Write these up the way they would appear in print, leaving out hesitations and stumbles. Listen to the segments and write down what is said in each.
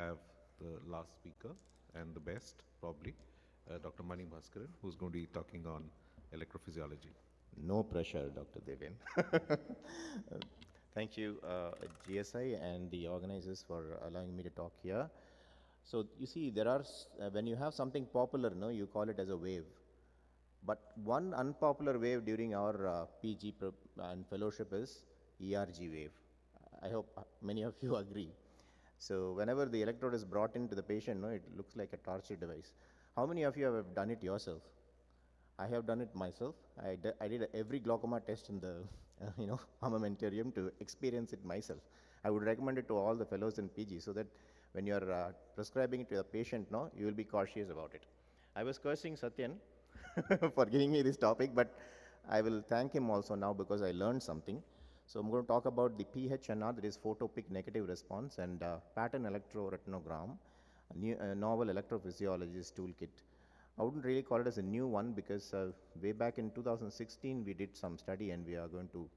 have the last speaker and the best, probably, Dr. Mani Baskaran, who's going to be talking on electrophysiology. No pressure, Dr. Deven. Thank you, GSI and the organizers for allowing me to talk here. So you see, when you have something popular, no, you call it as a wave. But one unpopular wave during our PG and fellowship is ERG wave. I hope many of you agree. So whenever the electrode is brought into the patient, no, it looks like a torture device. How many of you have done it yourself? I have done it myself. I did every glaucoma test in the armamentarium to experience it myself. I would recommend it to all the fellows in PG so that when you are prescribing it to a patient, no, you will be cautious about it. I was cursing Satyan for giving me this topic, but I will thank him also now because I learned something. So I'm going to talk about the PHNR, that is photopic negative response, and pattern electroretinogram, a novel electrophysiologist toolkit. I wouldn't really call it as a new one because way back in 2016 we did some study and we are going to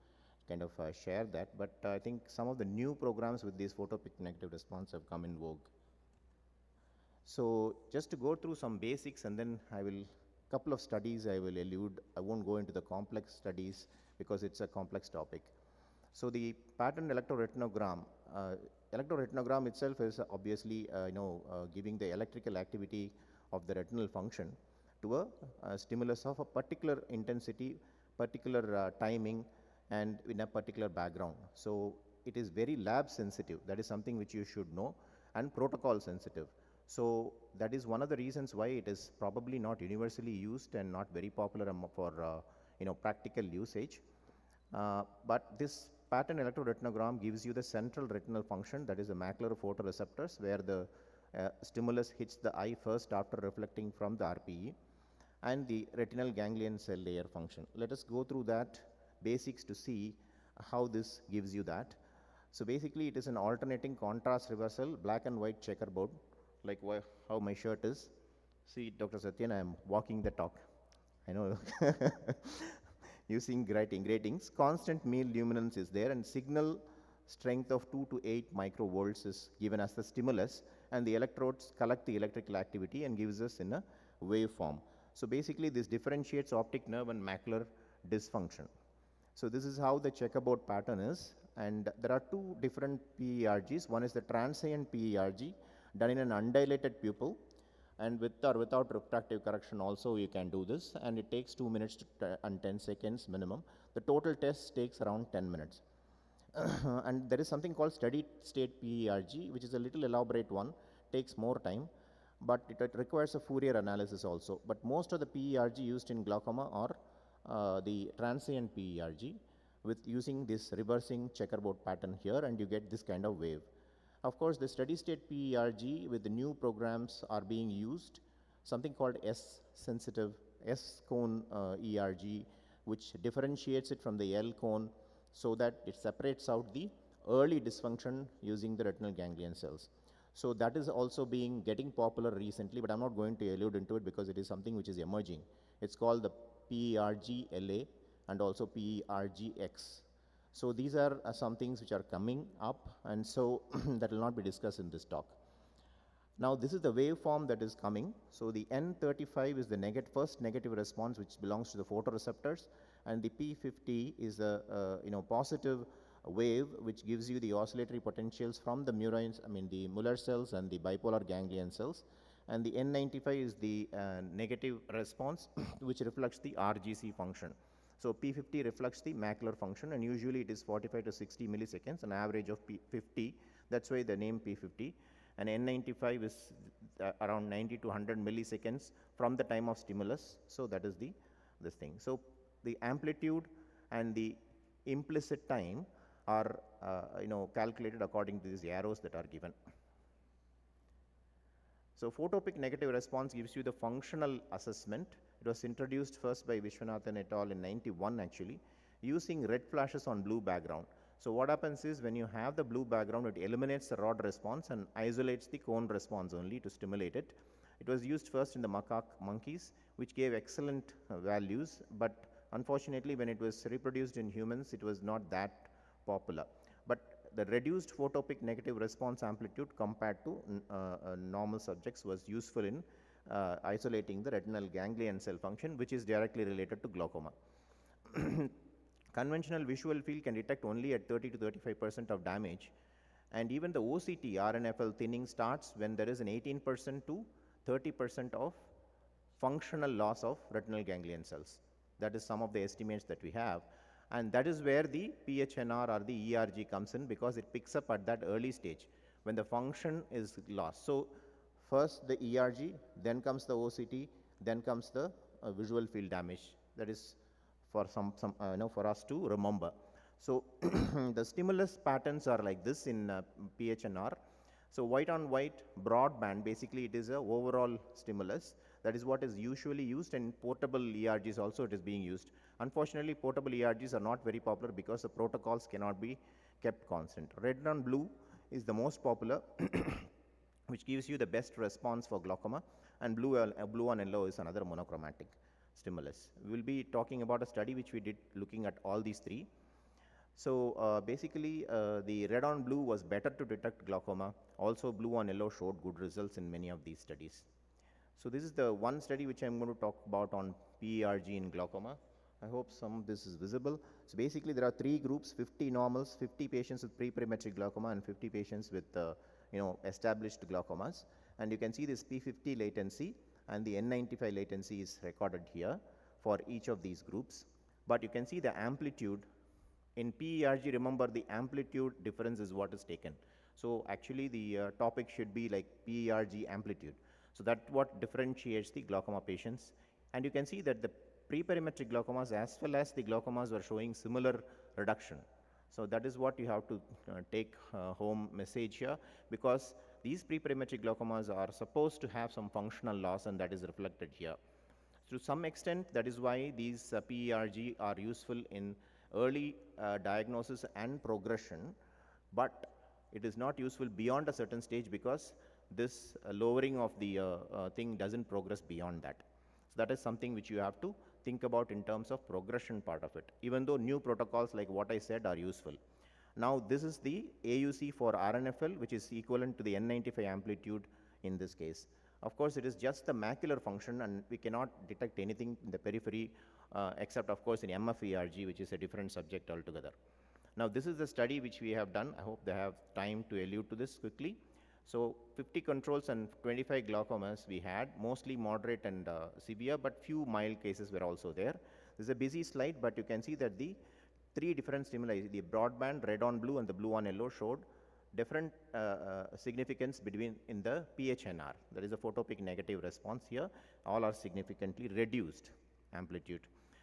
kind of share that. But I think some of the new programs with these photopic negative response have come in vogue. So just to go through some basics and then couple of studies I will allude. I won't go into the complex studies because it's a complex topic. So the pattern electroretinogram itself is obviously giving the electrical activity of the retinal function to a stimulus of a particular intensity, particular timing, and in a particular background. So it is very lab sensitive. That is something which you should know, and protocol sensitive. So that is one of the reasons why it is probably not universally used and not very popular for practical usage. But this pattern electroretinogram gives you the central retinal function, that is the macular photoreceptors, where the stimulus hits the eye first after reflecting from the RPE, and the retinal ganglion cell layer function. Let us go through that basics to see how this gives you that. So basically it is an alternating contrast reversal, black and white checkerboard, like how my shirt is. See, Dr. Satyan, I am walking the talk. I know. Using gratings, constant mean luminance is there, and signal strength of 2 to 8 microvolts is given as the stimulus, and the electrodes collect the electrical activity and gives us in a waveform. So basically this differentiates optic nerve and macular dysfunction. So this is how the checkerboard pattern is, and there are two different PERGs. One is the transient PERG done in an undilated pupil, and with or without refractive correction also you can do this, and it takes 2 minutes and 10 seconds minimum. The total test takes around 10 minutes. And there is something called steady state PERG, which is a little elaborate one, takes more time, but it requires a Fourier analysis also. But most of the PERG used in glaucoma are the transient PERG with using this reversing checkerboard pattern here, and you get this kind of wave. Of course, the steady state PERG with the new programs are being used, something called S-sensitive, S-cone ERG, which differentiates it from the L-cone so that it separates out the early dysfunction using the retinal ganglion cells. So that is also getting popular recently, but I'm not going to allude into it because it is something which is emerging. It's called the PERG-LA and also PERG-X. So these are some things which are coming up, and so that will not be discussed in this talk. Now this is the waveform that is coming. So the N35 is the first negative response which belongs to the photoreceptors, and the P50 is a positive wave which gives you the oscillatory potentials from the murines, the Muller cells and the bipolar ganglion cells. And the N95 is the negative response which reflects the RGC function. So P50 reflects the macular function, and usually it is 45 to 60 milliseconds, an average of P50. That's why the name P50. And N95 is around 90 to 100 milliseconds from the time of stimulus. So that is this thing. So the amplitude and the implicit time are calculated according to these arrows that are given. So photopic negative response gives you the functional assessment. It was introduced first by Vishwanathan et al. In 91 actually, using red flashes on blue background. So what happens is when you have the blue background, it eliminates the rod response and isolates the cone response only to stimulate it. It was used first in the macaque monkeys, which gave excellent values, but unfortunately when it was reproduced in humans, it was not that popular. But the reduced photopic negative response amplitude compared to normal subjects was useful in isolating the retinal ganglion cell function, which is directly related to glaucoma. Conventional visual field can detect only at 30 to 35% of damage, and even the OCT RNFL thinning starts when there is an 18% to 30% of functional loss of retinal ganglion cells. That is some of the estimates that we have, and that is where the PHNR or the ERG comes in, because it picks up at that early stage when the function is lost. So first the ERG, then comes the OCT, then comes the visual field damage. That is for for us to remember. So the stimulus patterns are like this in PHNR. So white on white broadband, basically it is a overall stimulus. That is what is usually used, and portable ERGs also it is being used. Unfortunately, portable ERGs are not very popular because the protocols cannot be kept constant. Red on blue is the most popular which gives you the best response for glaucoma, and blue on yellow is another monochromatic stimulus. We will be talking about a study which we did looking at all these three. So basically the red on blue was better to detect glaucoma. Also blue on yellow showed good results in many of these studies. So this is the one study which I am going to talk about on PERG in glaucoma. I hope some of this is visible. So basically there are three groups: 50 normals, 50 patients with pre-perimetric glaucoma, and 50 patients with established glaucomas. And you can see this P50 latency and the N95 latency is recorded here for each of these groups. But you can see the amplitude in PERG. Remember, the amplitude difference is what is taken. So actually the topic should be like PERG amplitude. So that's what differentiates the glaucoma patients. And you can see that the pre-perimetric glaucomas as well as the glaucomas were showing similar reduction. So that is what you have to take home message here, because these pre-perimetric glaucomas are supposed to have some functional loss, and that is reflected here. To some extent, that is why these PERG are useful in early diagnosis and progression, but it is not useful beyond a certain stage, because this lowering of the thing doesn't progress beyond that. So that is something which you have to think about in terms of progression part of it, even though new protocols like what I said are useful. Now this is the AUC for RNFL, which is equivalent to the N95 amplitude in this case. Of course, it is just the macular function, and we cannot detect anything in the periphery except of course in MFERG, which is a different subject altogether. Now this is the study which we have done. I hope they have time to allude to this quickly. So 50 controls and 25 glaucomas we had, mostly moderate and severe, but few mild cases were also there. This is a busy slide, but you can see that the three different stimuli, the broadband, red on blue and the blue on yellow, showed different significance between in the PHNR. There is a photopic negative response here. All are significantly reduced amplitude.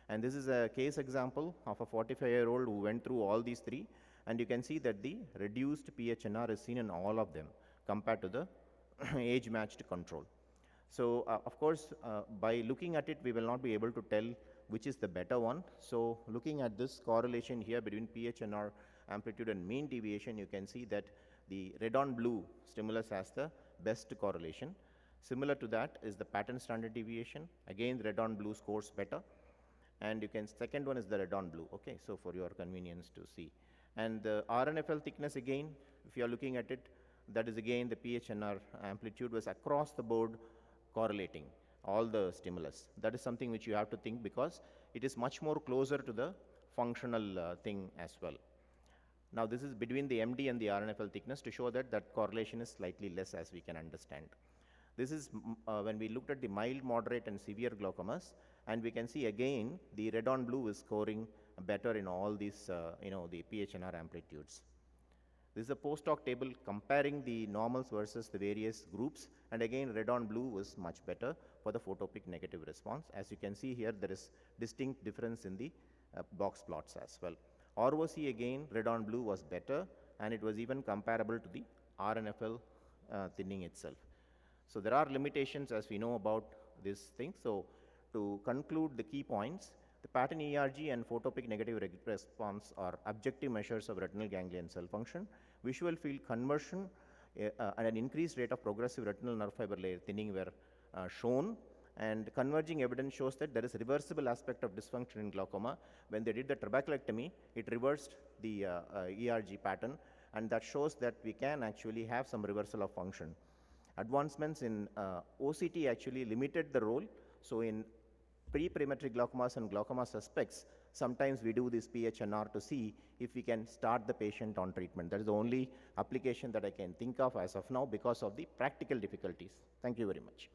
And this is a case example of a 45-year-old who went through all these three, and you can see that the reduced PHNR is seen in all of them compared to the age-matched control. So of course, by looking at it, we will not be able to tell which is the better one. So looking at this correlation here between PHNR amplitude and mean deviation, you can see that the red on blue stimulus has the best correlation. Similar to that is the pattern standard deviation. Again, red on blue scores better. And you can, second one is the red on blue, okay, so for your convenience to see. And the RNFL thickness, again, if you are looking at it, that is again the PHNR amplitude was across the board correlating all the stimulus. That is something which you have to think, because it is much more closer to the functional thing as well. Now this is between the MD and the RNFL thickness to show that that correlation is slightly less, as we can understand. This is when we looked at the mild, moderate and severe glaucomas, and we can see again the red on blue is scoring better in all these the PHNR amplitudes. This is a post-hoc table comparing the normals versus the various groups, and again red on blue was much better for the photopic negative response. As you can see here, there is distinct difference in the box plots as well. ROC again, red on blue was better, and it was even comparable to the RNFL thinning itself. So there are limitations as we know about this thing. So to conclude the key points, the pattern ERG and photopic negative response are objective measures of retinal ganglion cell function. Visual field conversion and an increased rate of progressive retinal nerve fiber layer thinning were shown, and converging evidence shows that there is a reversible aspect of dysfunction in glaucoma. When they did the trabeculectomy, it reversed the ERG pattern, and that shows that we can actually have some reversal of function. Advancements in OCT actually limited the role. So in pre-perimetric glaucomas and glaucoma suspects, sometimes we do this PHNR to see if we can start the patient on treatment. That is the only application that I can think of as of now because of the practical difficulties. Thank you very much.